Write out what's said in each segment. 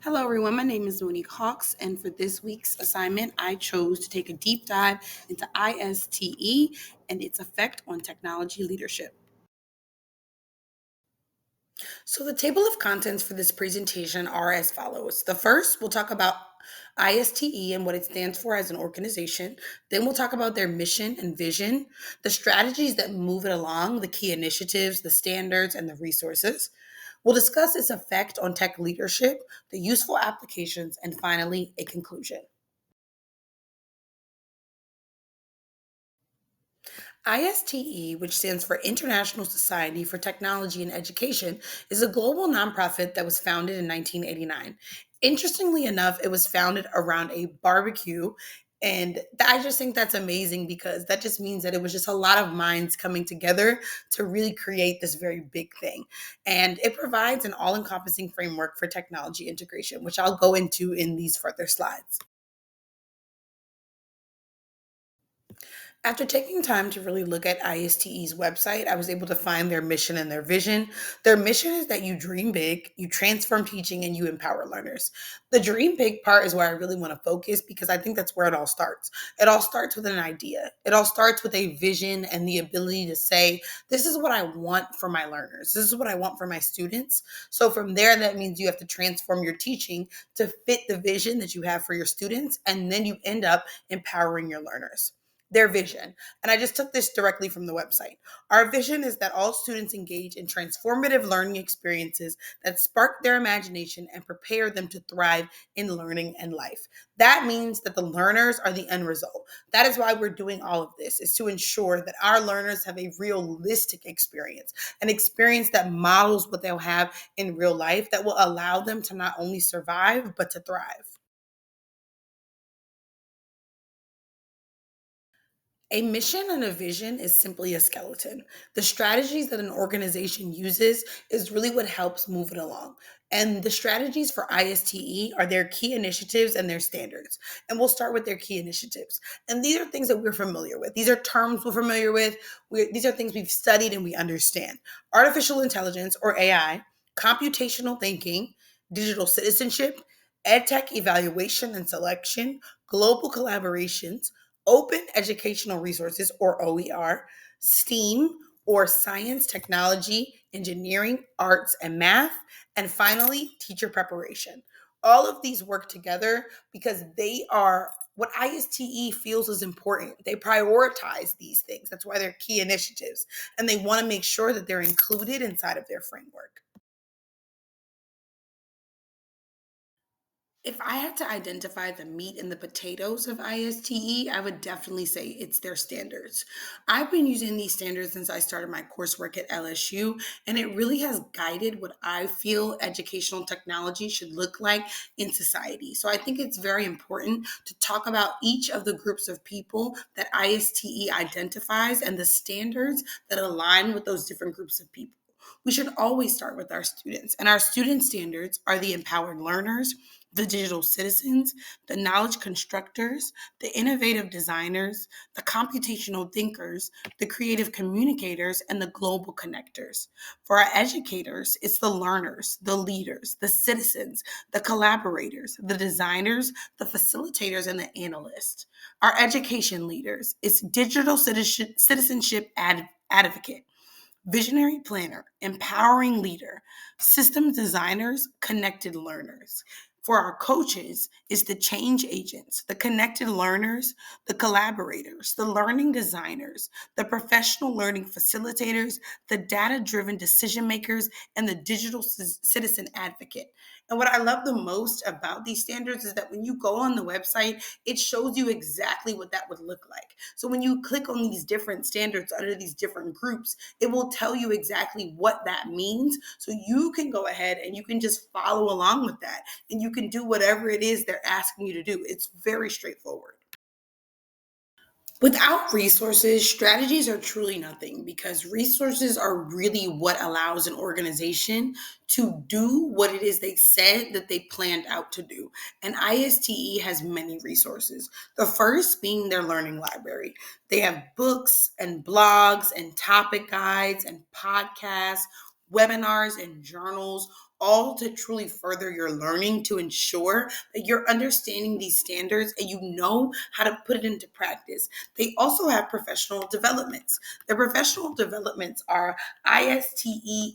Hello, everyone. My name is Monique Hawks, and for this week's assignment, I chose to take a deep dive into ISTE and its effect on technology leadership. So, the table of contents for this presentation are as follows. The first, we'll talk about ISTE and what it stands for as an organization. Then, we'll talk about their mission and vision, the strategies that move it along, the key initiatives, the standards, and the resources. We'll discuss its effect on tech leadership, the useful applications, and finally, a conclusion. ISTE, which stands for International Society for Technology and Education, is a global nonprofit that was founded in 1989. Interestingly enough, it was founded around a barbecue. And I just think that's amazing because that just means that it was just a lot of minds coming together to really create this very big thing. And it provides an all encompassing framework for technology integration, which I'll go into in these further slides. After taking time to really look at ISTE's website, I was able to find their mission and their vision. Their mission is that you dream big, you transform teaching, and you empower learners. The dream big part is where I really want to focus because I think that's where it all starts. It all starts with an idea, it all starts with a vision and the ability to say, this is what I want for my learners, this is what I want for my students. So from there, that means you have to transform your teaching to fit the vision that you have for your students, and then you end up empowering your learners. Their vision. And I just took this directly from the website. Our vision is that all students engage in transformative learning experiences that spark their imagination and prepare them to thrive in learning and life. That means that the learners are the end result. That is why we're doing all of this, is to ensure that our learners have a realistic experience, an experience that models what they'll have in real life that will allow them to not only survive, but to thrive. A mission and a vision is simply a skeleton. The strategies that an organization uses is really what helps move it along. And the strategies for ISTE are their key initiatives and their standards. And we'll start with their key initiatives. And these are things that we're familiar with. These are terms we're familiar with. These are things we've studied and we understand. Artificial intelligence, or AI, computational thinking, digital citizenship, edtech evaluation and selection, global collaborations, open educational resources, or OER, STEAM, or science, technology, engineering, arts, and math, and finally, teacher preparation. All of these work together because they are what ISTE feels is important. They prioritize these things. That's why they're key initiatives, and they want to make sure that they're included inside of their framework. If I had to identify the meat and the potatoes of ISTE, I would definitely say it's their standards. I've been using these standards since I started my coursework at LSU, and it really has guided what I feel educational technology should look like in society. So I think it's very important to talk about each of the groups of people that ISTE identifies and the standards that align with those different groups of people. We should always start with our students, and our student standards are the empowered learners, the digital citizens, the knowledge constructors, the innovative designers, the computational thinkers, the creative communicators, and the global connectors. For our educators, it's the learners, the leaders, the citizens, the collaborators, the designers, the facilitators, and the analysts. Our education leaders, it's digital citizenship advocate, visionary planner, empowering leader, system designers, connected learners. For our coaches, is the change agents, the connected learners, the collaborators, the learning designers, the professional learning facilitators, the data driven decision makers, and the digital citizen advocate. And what I love the most about these standards is that when you go on the website, it shows you exactly what that would look like. So when you click on these different standards under these different groups, it will tell you exactly what that means. So you can go ahead and you can just follow along with that and you can do whatever it is they're asking you to do. It's very straightforward. Without resources, strategies are truly nothing because resources are really what allows an organization to do what it is they said that they planned out to do. And ISTE has many resources. The first being their learning library. They have books and blogs and topic guides and podcasts, webinars and journals, all to truly further your learning to ensure that you're understanding these standards and you know how to put it into practice. They also have professional developments. The professional developments are ISTE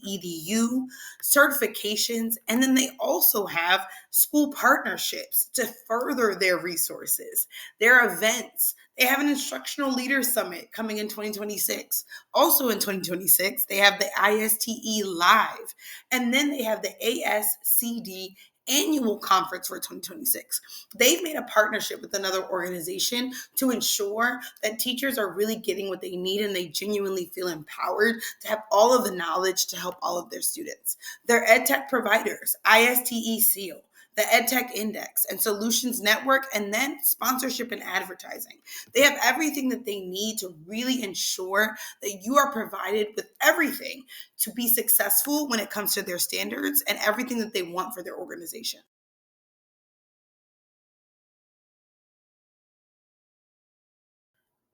EDU, certifications, and then they also have school partnerships to further their resources, their events. They have an instructional leaders summit coming in 2026. Also in 2026, they have the ISTE Live, and then they have the ASCD annual conference for 2026. They've made a partnership with another organization to ensure that teachers are really getting what they need and they genuinely feel empowered to have all of the knowledge to help all of their students. They're EdTech providers, ISTE SEAL, the EdTech Index and Solutions Network, and then sponsorship and advertising. They have everything that they need to really ensure that you are provided with everything to be successful when it comes to their standards and everything that they want for their organization.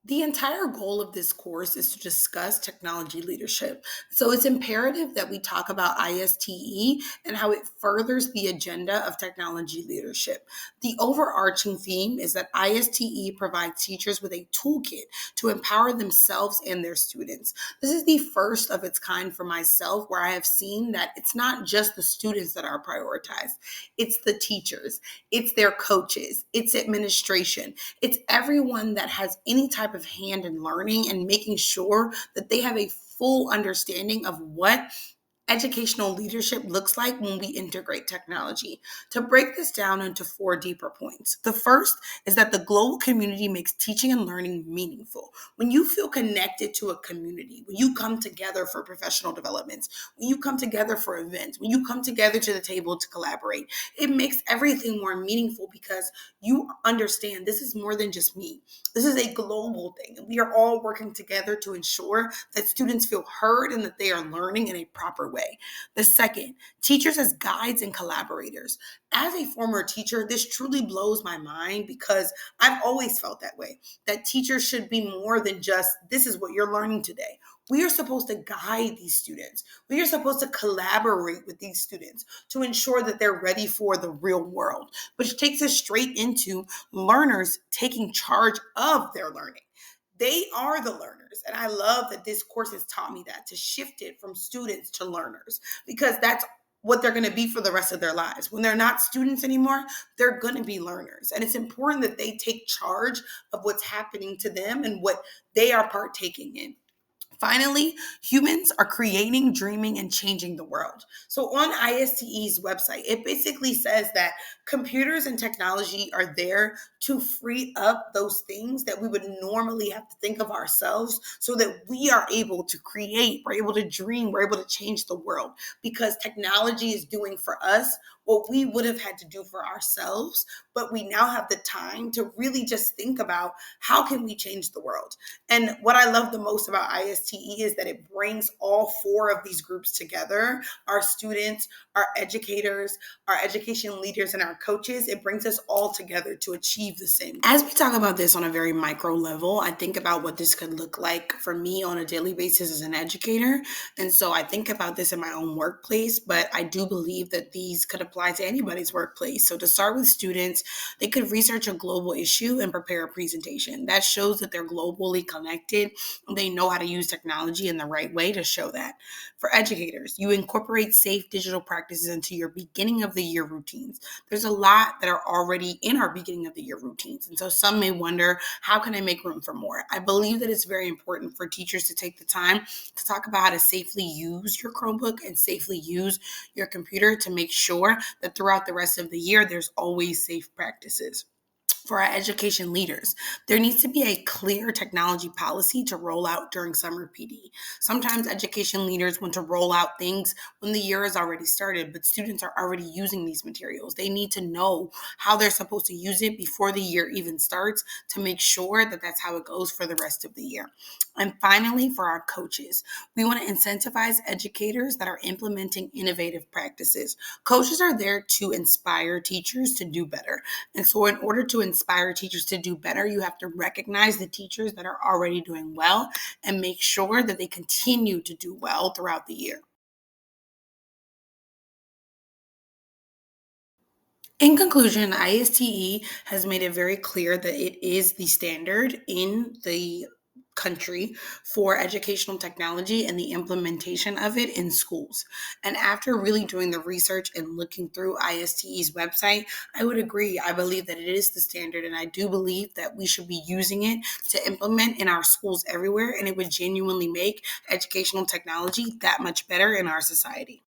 The entire goal of this course is to discuss technology leadership. So it's imperative that we talk about ISTE and how it furthers the agenda of technology leadership. The overarching theme is that ISTE provides teachers with a toolkit to empower themselves and their students. This is the first of its kind for myself, where I have seen that it's not just the students that are prioritized, it's the teachers, it's their coaches, it's administration, it's everyone that has any type of hand in learning and making sure that they have a full understanding of what educational leadership looks like when we integrate technology. To break this down into four deeper points. The first is that the global community makes teaching and learning meaningful. When you feel connected to a community, when you come together for professional developments, when you come together for events, when you come together to the table to collaborate, it makes everything more meaningful because you understand this is more than just me. This is a global thing. And we are all working together to ensure that students feel heard and that they are learning in a proper way. The second, teachers as guides and collaborators. As a former teacher, this truly blows my mind because I've always felt that way, that teachers should be more than just, this is what you're learning today. We are supposed to guide these students. We are supposed to collaborate with these students to ensure that they're ready for the real world, which takes us straight into learners taking charge of their learning. They are the learners. And I love that this course has taught me that, to shift it from students to learners, because that's what they're going to be for the rest of their lives. When they're not students anymore, they're going to be learners. And it's important that they take charge of what's happening to them and what they are partaking in. Finally, humans are creating, dreaming, and changing the world. So on ISTE's website, it basically says that computers and technology are there to free up those things that we would normally have to think of ourselves so that we are able to create, we're able to dream, we're able to change the world, because technology is doing for us what we would have had to do for ourselves, but we now have the time to really just think about how can we change the world. And what I love the most about ISTE is that it brings all four of these groups together: our students, our educators, our education leaders, and our coaches. It brings us all together to achieve the same. As we talk about this on a very micro level, I think about what this could look like for me on a daily basis as an educator. And so I think about this in my own workplace, but I do believe that these could apply to anybody's workplace. So to start with students, they could research a global issue and prepare a presentation. That shows that they're globally connected. They know how to use technology in the right way to show that. For educators, you incorporate safe digital practices into your beginning of the year routines. There's a lot that are already in our beginning of the year routines. And so some may wonder, how can I make room for more? I believe that it's very important for teachers to take the time to talk about how to safely use your Chromebook and safely use your computer to make sure that throughout the rest of the year, there's always safe practices. For our education leaders, there needs to be a clear technology policy to roll out during summer PD. Sometimes education leaders want to roll out things when the year has already started, but students are already using these materials. They need to know how they're supposed to use it before the year even starts to make sure that that's how it goes for the rest of the year. And finally, for our coaches, we want to incentivize educators that are implementing innovative practices. Coaches are there to inspire teachers to do better. And so in order to inspire teachers to do better, you have to recognize the teachers that are already doing well and make sure that they continue to do well throughout the year. In conclusion, ISTE has made it very clear that it is the standard in the country for educational technology and the implementation of it in schools. And after really doing the research and looking through ISTE's website, I would agree. I believe that it is the standard, and I do believe that we should be using it to implement in our schools everywhere, and it would genuinely make educational technology that much better in our society.